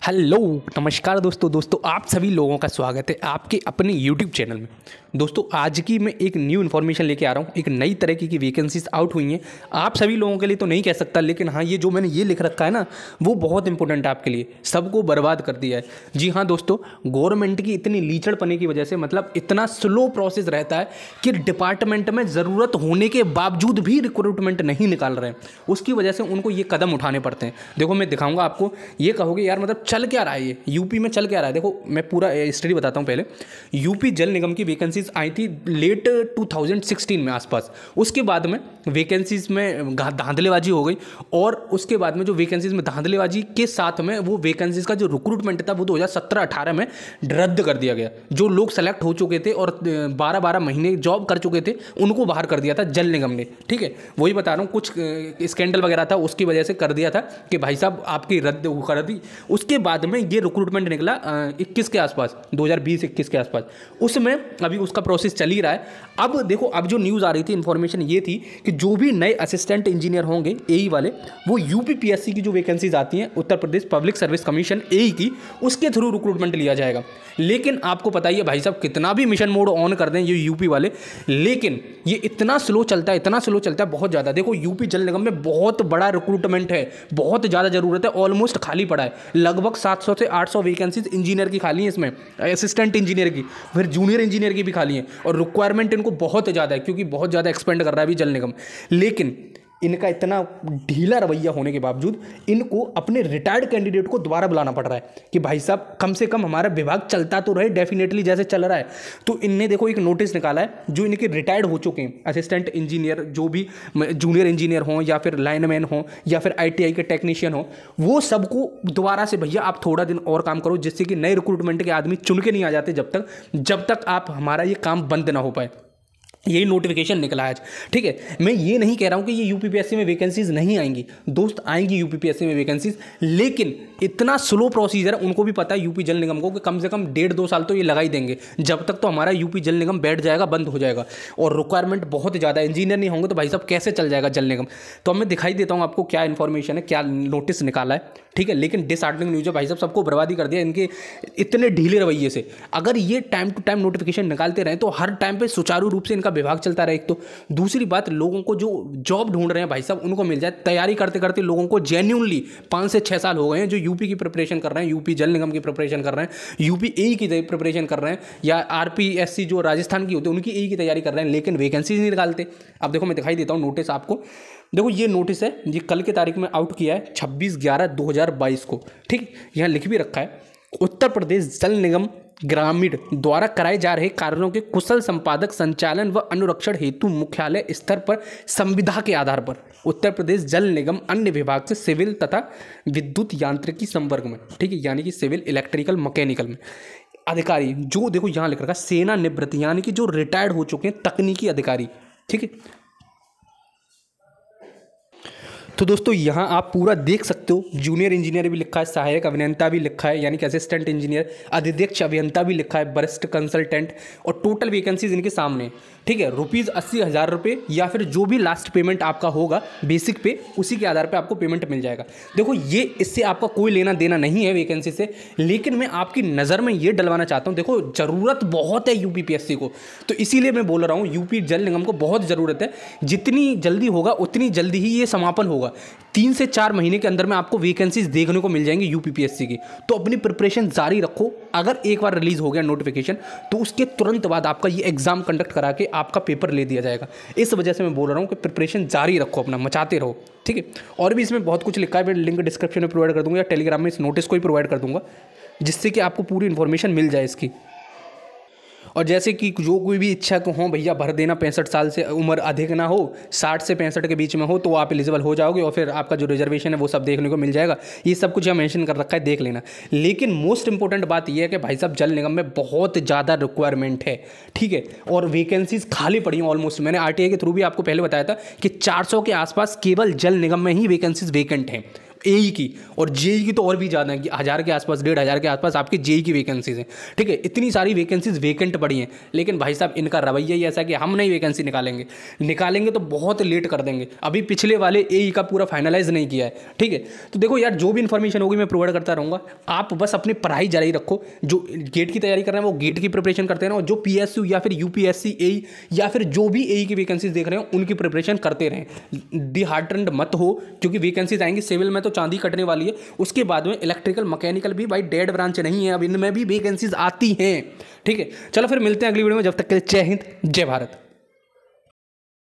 Hello नमस्कार दोस्तों आप सभी लोगों का स्वागत है आपके अपने यूट्यूब चैनल में। दोस्तों आज की मैं एक न्यू इन्फॉर्मेशन लेके आ रहा हूँ। एक नई तरह की वैकेंसीज आउट हुई हैं। आप सभी लोगों के लिए तो नहीं कह सकता, लेकिन हाँ ये जो मैंने ये लिख रखा है ना वो बहुत इंपॉर्टेंट है आपके लिए। सबको बर्बाद कर दिया है। जी हाँ दोस्तों, गवर्नमेंट की इतनी लीचड़पने की वजह से मतलब इतना स्लो प्रोसेस रहता है कि डिपार्टमेंट में ज़रूरत होने के बावजूद भी रिक्रूटमेंट नहीं निकाल रहे हैं। उसकी वजह से उनको ये कदम उठाने पड़ते हैं। देखो मैं दिखाऊंगा आपको, ये कहोगे यार मतलब चल क्या रहा है, ये यूपी में चल क्या रहा है। देखो मैं पूरा हिस्ट्री बताता हूँ। पहले यूपी जल निगम की वैकेंसीज आई थी लेट 2016 में आसपास। उसके बाद में वैकेंसीज में धांधलेबाजी हो गई, और उसके बाद में जो वैकेंसीज में धांधलेबाजी के साथ में वो वैकेंसीज का जो रिक्रूटमेंट था वो 2017-18 में रद्द कर दिया गया। जो लोग सेलेक्ट हो चुके थे और 12-12 महीने जॉब कर चुके थे उनको बाहर कर दिया था जल निगम ने। ठीक है, वही बता रहा हूँ, कुछ स्कैंडल वगैरह था उसकी वजह से कर दिया था कि भाई साहब आपकी रद्द कर दी। उसके बाद में ये रिक्रूटमेंट निकला 21 के आसपास, 2020-21 के आसपास। उसमें अभी उसका प्रोसेस चल ही रहा है। अब देखो, अब जो न्यूज़ आ रही थी, इन्फॉर्मेशन ये थी कि जो भी नए असिस्टेंट इंजीनियर होंगे एई वाले, वो यूपीपीएससी की जो वैकेंसीज आती हैं, Uttar Pradesh public service commission एई की, उसके थ्रू रिक्रूटमेंट लिया जाएगा। लेकिन आपको पता ही है भाई साहब, कितना भी मिशन मोड ऑन कर दें ये यूपी वाले, लेकिन ये इतना स्लो चलता है, इतना स्लो चलता है बहुत ज़्यादा। देखो यूपी जल निगम में बहुत बड़ा रिक्रूटमेंट है, बहुत ज़्यादा ज़रूरत है, ऑलमोस्ट खाली पड़ा है। लगभग 700 से 800 वैकेंसीज इंजीनियर की खाली है, इसमें असिस्टेंट इंजीनियर की, फिर जूनियर इंजीनियर की भी खाली है। और रिक्वायरमेंट इनको बहुत ज़्यादा है क्योंकि बहुत ज़्यादा एक्सपेंड कर रहा है अभी जल निगम। लेकिन इनका इतना ढीला रवैया होने के बावजूद इनको अपने रिटायर्ड कैंडिडेट को दोबारा बुलाना पड़ रहा है कि भाई साहब कम से कम हमारा विभाग चलता तो रहे डेफिनेटली जैसे चल रहा है। तो इनने देखो एक नोटिस निकाला है, जो इनके रिटायर्ड हो चुके हैं असिस्टेंट इंजीनियर, जो भी जूनियर इंजीनियर हों या फिर लाइनमैन हों या फिर ITI के टेक्नीशियन हों, वो सबको दोबारा से भैया आप थोड़ा दिन और काम करो, जिससे कि नए रिक्रूटमेंट के आदमी चुन के नहीं आ जाते जब तक आप हमारा ये काम बंद ना हो पाए। यही नोटिफिकेशन निकला है आज। ठीक है, मैं ये नहीं कह रहा हूँ कि ये यूपीपीएससी में वैकेंसीज नहीं आएंगी दोस्त, आएंगी यूपीपीएससी में वैकेंसीज, लेकिन इतना स्लो प्रोसीजर। उनको भी पता है यूपी जल निगम को कि कम से कम 1.5-2 साल तो ये लगा ही देंगे, जब तक तो हमारा यूपी जल निगम बैठ जाएगा, बंद हो जाएगा। और रिक्वायरमेंट बहुत ज़्यादा, इंजीनियर नहीं होंगे तो भाई साहब कैसे चल जाएगा जल निगम। तो मैं दिखाई देता हूँ आपको क्या इन्फॉर्मेशन है, क्या नोटिस निकाला है। ठीक है, लेकिन डिसहार्टनिंग न्यूज़ है भाई साहब, सबको बर्बादी कर दिया इनके इतने ढीले रवैये से। अगर ये टाइम टू टाइम नोटिफिकेशन निकालते रहें तो हर टाइम पे सुचारू रूप से इनका विभाग चलता रहे। एक तो दूसरी बात, लोगों को जो जॉब ढूंढ रहे हैं भाई साहब उनको मिल जाए। तैयारी करते करते लोगों को जेन्युइनली 5 से 6 साल हो गए हैं, जो यूपी की प्रिपरेशन कर रहे हैं, यूपी जल निगम की प्रिपरेशन कर रहे हैं, यूपी एई की प्रिपरेशन कर रहे हैं, या RPSC जो राजस्थान की होती है उनकी एई की तैयारी कर रहे हैं, लेकिन वैकेंसीज नहीं निकालते। अब देखो मैं दिखाई देता हूँ नोटिस आपको। देखो ये नोटिस है, ये कल के तारीख में आउट किया है 26/11/2022 को। ठीक, यहाँ लिख भी रखा है, उत्तर प्रदेश जल निगम ग्रामीण द्वारा कराए जा रहे कार्यों के कुशल संपादक, संचालन व अनुरक्षण हेतु मुख्यालय स्तर पर संविदा के आधार पर उत्तर प्रदेश जल निगम अन्य विभाग से सिविल तथा विद्युत यांत्रिकी संवर्ग में, ठीक है, यानी कि सिविल, इलेक्ट्रिकल, मैकेनिकल में अधिकारी, जो देखो यहाँ लिख रखा है सेना निवृत्त, यानी कि जो रिटायर्ड हो चुके हैं तकनीकी अधिकारी। ठीक है, तो दोस्तों यहाँ आप पूरा देख सकते हो, जूनियर इंजीनियर भी लिखा है, सहायक अभियंता भी लिखा है यानी कि असिस्टेंट इंजीनियर, अध्यक्ष अभियंता भी लिखा है, वरिष्ठ कंसल्टेंट, और टोटल वैकेंसीज इनके सामने। ठीक है, ₹80,000 या फिर जो भी लास्ट पेमेंट आपका होगा बेसिक पे, उसी के आधार पे आपको पेमेंट मिल जाएगा। देखो ये इससे आपका कोई लेना देना नहीं है वैकेंसी से, लेकिन मैं आपकी नज़र में ये डलवाना चाहता हूँ। देखो ज़रूरत बहुत है यूपीपीएससी को, तो इसीलिए मैं बोल रहा हूँ यूपी जल निगम को बहुत ज़रूरत है। जितनी जल्दी होगा उतनी जल्दी ही ये समापन होगा। 3 से 4 महीने के अंदर में आपको वैकेंसीज देखने को मिल जाएंगी यूपीपीएससी की। तो अपनी प्रिपरेशन जारी रखो। अगर एक बार रिलीज हो गया नोटिफिकेशन तो उसके तुरंत बाद आपका ये एग्जाम कंडक्ट करा के आपका पेपर ले दिया जाएगा। इस वजह से मैं बोल रहा हूँ कि प्रिपरेशन जारी रखो, अपना मचाते रहो। ठीक है, और भी इसमें बहुत कुछ लिखा है, मैं लिंक डिस्क्रिप्शन में प्रोवाइड कर दूंगा या टेलीग्राम में इस नोटिस को ही प्रोवाइड कर दूंगा, जिससे कि आपको पूरी इन्फॉर्मेशन मिल जाए इसकी। और जैसे कि जो कोई भी इच्छा को हो भैया भर देना, 65 साल से उम्र अधिक ना हो, 60 से 65 के बीच में हो, तो आप एलिजिबल हो जाओगे और फिर आपका जो रिजर्वेशन है वो सब देखने को मिल जाएगा। ये सब कुछ यहाँ मेंशन कर रखा है, देख लेना। लेकिन मोस्ट इंपॉर्टेंट बात यह है कि भाई साहब जल निगम में बहुत ज़्यादा रिक्वायरमेंट है। ठीक है, और वैकेंसीज खाली पड़ी हैं ऑलमोस्ट। मैंने RTI के थ्रू भी आपको पहले बताया था कि 400 के आसपास केवल जल निगम में ही वैकेंसीज वेकेंट हैं। एई की, और जेई की तो और भी ज़्यादा है कि 1000 के आसपास, 1500 के आसपास आपकी जेई की वैकेंसीज हैं। ठीक है, इतनी सारी वैकेंसीज वेकेंट पड़ी हैं, लेकिन भाई साहब इनका रवैया ही ऐसा है कि हम नहीं वैकेंसी निकालेंगे तो बहुत लेट कर देंगे। अभी पिछले वाले एई का पूरा फाइनलाइज नहीं किया है। ठीक है, तो देखो यार, जो भी इन्फॉर्मेशन होगी मैं प्रोवाइड करता रहूँगा। आप बस अपनी पढ़ाई जारी रखो। जो गेट की तैयारी कर रहे हैं वो गेट की प्रिपरेशन करते हैं, और जो पीएसयू या फिर यूपीएससी एई या फिर जो भी एई की वैकेंसीज देख रहे हो उनकी प्रिपरेशन करते रहें। डिहार्टेंड मत हो, क्योंकि वैकेंसीज आएंगी। सिविल में तो चांदी कटने वाली है, उसके बाद में इलेक्ट्रिकल मैकेनिकल भी भाई डेड ब्रांच नहीं है, अब इनमें भी वैकेंसीज आती हैं। ठीक है, चलो फिर मिलते हैं अगली वीडियो में। जब तक के लिए जय हिंद, जय भारत।